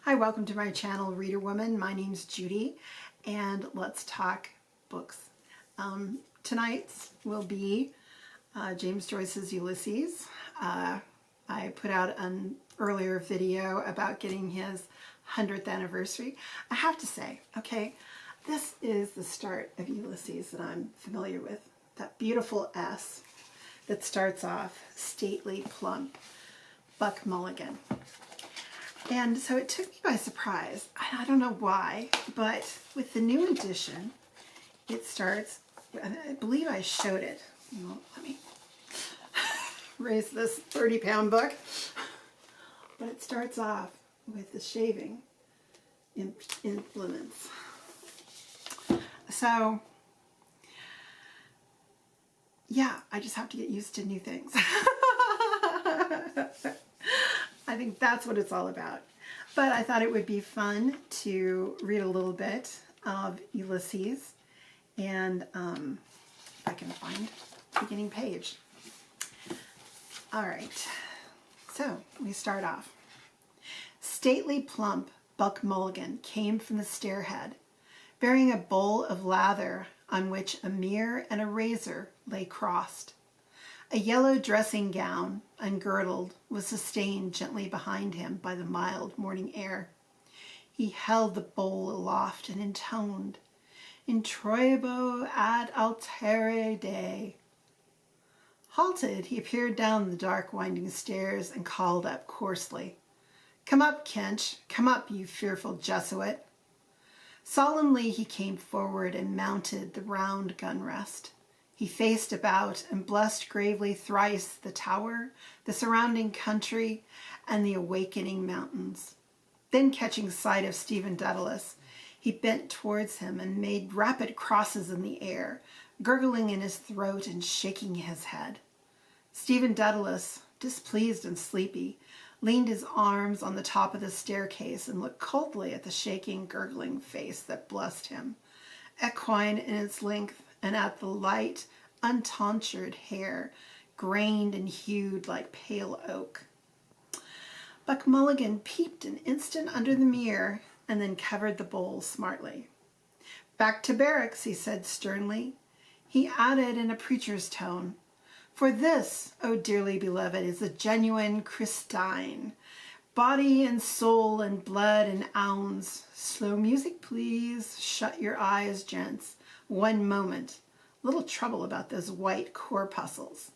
Hi, welcome to my channel, Reader Woman. My name's Judy, and let's talk books. Tonight's will be James Joyce's Ulysses. I put out an earlier video about getting his 100th anniversary. I have to say, okay, this is the start of Ulysses that I'm familiar with. That beautiful S that starts off stately, plump, Buck Mulligan. And so it took me by surprise. I don't know why, but with the new edition, it starts, I believe I showed it. Well, let me raise this 30-pound book. But it starts off with the shaving implements. So, yeah, I just have to get used to new things. I think that's what it's all about. But I thought it would be fun to read a little bit of Ulysses, and if I can find the beginning page. All right, so we start off. Stately, plump Buck Mulligan came from the stairhead, bearing a bowl of lather on which a mirror and a razor lay crossed. A yellow dressing gown, ungirdled, was sustained gently behind him by the mild morning air. He held the bowl aloft and intoned, "Introibo ad altere Dei." Halted, he peered down the dark winding stairs and called up coarsely, "Come up, Kench, come up, you fearful Jesuit." Solemnly he came forward and mounted the round gun rest. He faced about and blessed gravely thrice the tower, the surrounding country, and the awakening mountains. Then, catching sight of Stephen Dedalus, he bent towards him and made rapid crosses in the air, gurgling in his throat and shaking his head. Stephen Dedalus, displeased and sleepy, leaned his arms on the top of the staircase and looked coldly at the shaking, gurgling face that blessed him, equine in its length, and at the light, untonsured hair, grained and hued like pale oak. Buck Mulligan peeped an instant under the mirror and then covered the bowl smartly. "Back to barracks," he said sternly. He added in a preacher's tone, "For this, O dearly beloved, is a genuine Christine. Body and soul and blood and ounds. Slow music, please. Shut your eyes, gents. One moment. Little trouble about those white corpuscles.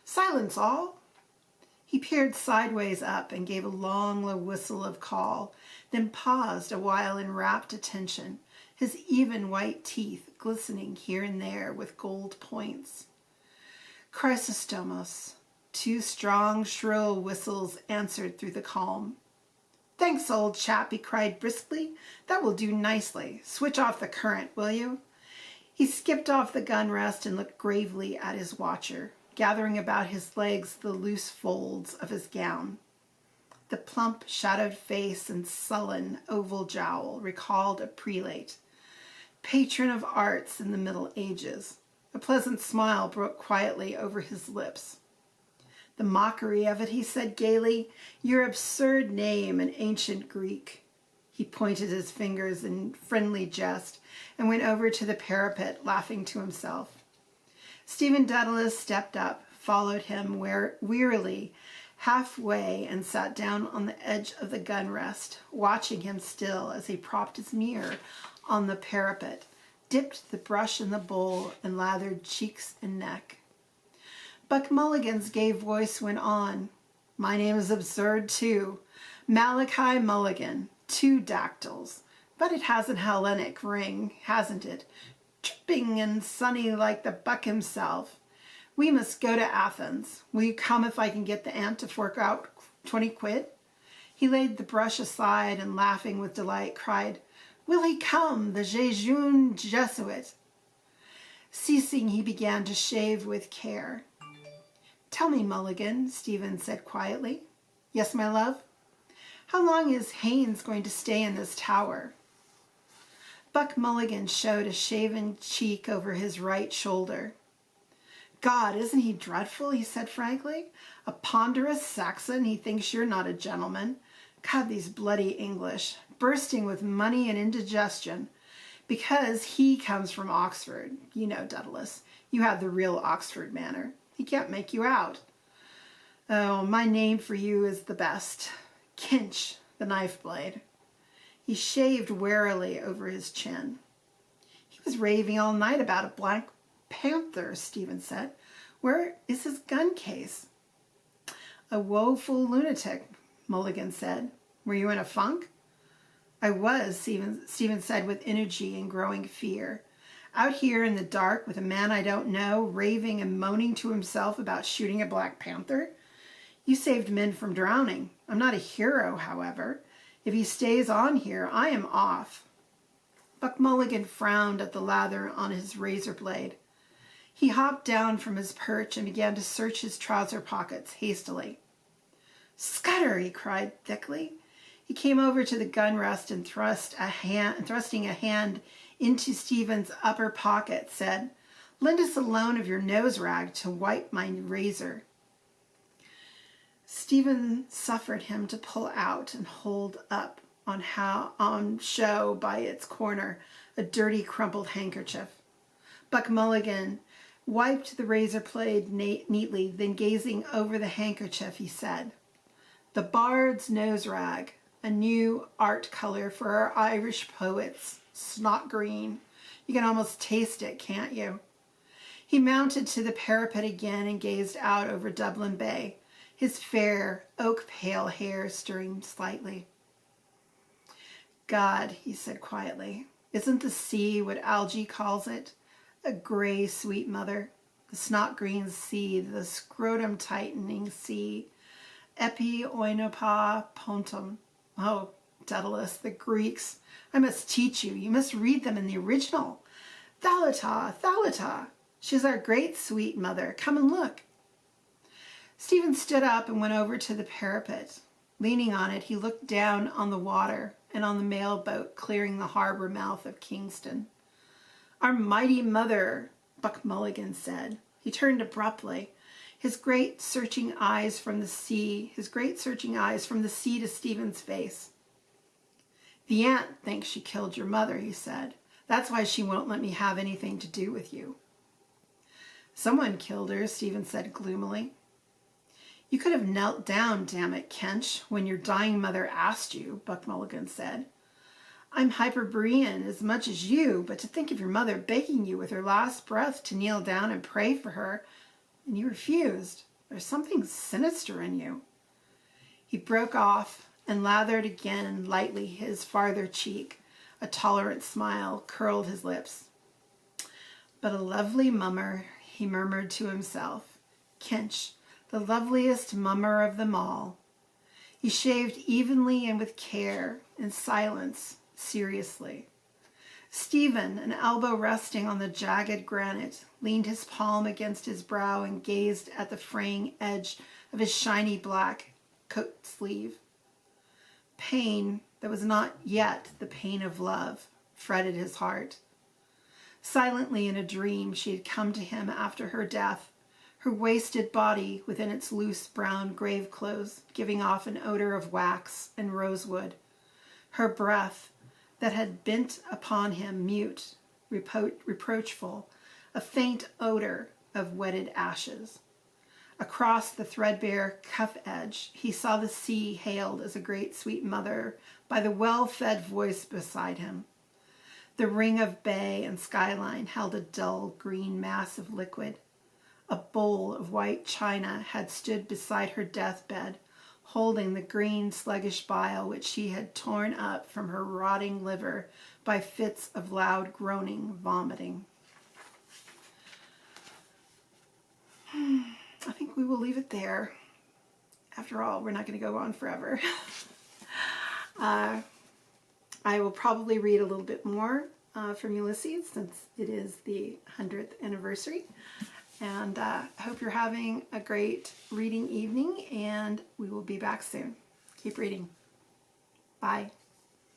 Silence all." He peered sideways up and gave a long, low whistle of call, then paused a while in rapt attention, his even white teeth glistening here and there with gold points. Chrysostomos. Two strong, shrill whistles answered through the calm. "Thanks, old chap," he cried briskly. "That will do nicely. Switch off the current, will you?" He skipped off the gun rest and looked gravely at his watcher, gathering about his legs the loose folds of his gown. The plump, shadowed face and sullen, oval jowl recalled a prelate, patron of arts in the Middle Ages. A pleasant smile broke quietly over his lips. "The mockery of it," he said gaily. "Your absurd name in ancient Greek." He pointed his fingers in friendly jest and went over to the parapet, laughing to himself. Stephen Dedalus stepped up, followed him wearily halfway, and sat down on the edge of the gun rest, watching him still as he propped his mirror on the parapet, dipped the brush in the bowl, and lathered cheeks and neck. Buck Mulligan's gay voice went on. "My name is absurd, too. Malachi Mulligan. 2 dactyls. But it has an Hellenic ring, hasn't it? Tripping and sunny like the Buck himself. We must go to Athens. Will you come if I can get the aunt to fork out 20 quid? He laid the brush aside and, laughing with delight, cried, "Will he come, the jejune Jesuit?" Ceasing, he began to shave with care. "Tell me, Mulligan," Stephen said quietly. "Yes, my love?" "How long is Haynes going to stay in this tower?" Buck Mulligan showed a shaven cheek over his right shoulder. "God, isn't he dreadful?" he said frankly. "A ponderous Saxon, he thinks you're not a gentleman. God, these bloody English, bursting with money and indigestion, because he comes from Oxford. You know, Daedalus, you have the real Oxford manner. He can't make you out. Oh, my name for you is the best. Kinch, the knife blade. He shaved warily over his chin. He was raving all night about a Black Panther, Stephen said. Where is his gun case? A woeful lunatic, Mulligan said. Were you in a funk? I was, Stephen said with energy and growing fear. Out here in the dark with a man I don't know, raving and moaning to himself about shooting a Black Panther? You saved men from drowning. I'm not a hero, however. If he stays on here, I am off. Buck Mulligan frowned at the lather on his razor blade. He hopped down from his perch and began to search his trouser pockets hastily. Scudder, he cried thickly. He came over to the gun rest and thrusting a hand into Stephen's upper pocket, said, Lend us a loan of your nose rag to wipe my razor. Stephen suffered him to pull out and hold up on show by its corner a dirty, crumpled handkerchief. Buck Mulligan wiped the razor blade neatly, then gazing over the handkerchief, he said, The bard's nose rag, a new art color for our Irish poets, snot green. You can almost taste it, can't you? He mounted to the parapet again and gazed out over Dublin Bay, his fair, oak-pale hair stirring slightly. God, he said quietly, isn't the sea what Algy calls it? A gray, sweet mother, the snot-green sea, the scrotum-tightening sea, epi oinopa pontum. Oh, Daedalus, the Greeks. I must teach you. You must read them in the original. Thalata, Thalata. She's our great sweet mother. Come and look. Stephen stood up and went over to the parapet. Leaning on it, he looked down on the water and on the mail boat clearing the harbor mouth of Kingston. Our mighty mother, Buck Mulligan said. He turned abruptly, his great searching eyes from the sea to Stephen's face. The aunt thinks she killed your mother, he said. That's why she won't let me have anything to do with you. Someone killed her, Stephen said gloomily. You could have knelt down, damn it, Kench, when your dying mother asked you, Buck Mulligan said. I'm Hyperborean as much as you, but to think of your mother begging you with her last breath to kneel down and pray for her, and you refused. There's something sinister in you. He broke off and lathered again lightly his farther cheek. A tolerant smile curled his lips. But a lovely mummer, he murmured to himself. Kinch, the loveliest mummer of them all. He shaved evenly and with care, in silence, seriously. Stephen, an elbow resting on the jagged granite, leaned his palm against his brow and gazed at the fraying edge of his shiny black coat sleeve. Pain that was not yet the pain of love fretted his heart. Silently in a dream, she had come to him after her death, her wasted body within its loose brown grave clothes, giving off an odor of wax and rosewood. Her breath that had bent upon him mute, reproachful, a faint odor of wetted ashes. Across the threadbare cuff edge, he saw the sea hailed as a great sweet mother by the well-fed voice beside him. The ring of bay and skyline held a dull green mass of liquid. A bowl of white china had stood beside her deathbed, holding the green sluggish bile which she had torn up from her rotting liver by fits of loud groaning vomiting. I think we will leave it there. After all, we're not going to go on forever. I will probably read a little bit more from Ulysses since it is the 100th anniversary. And I hope you're having a great reading evening, and we will be back soon. Keep reading. Bye.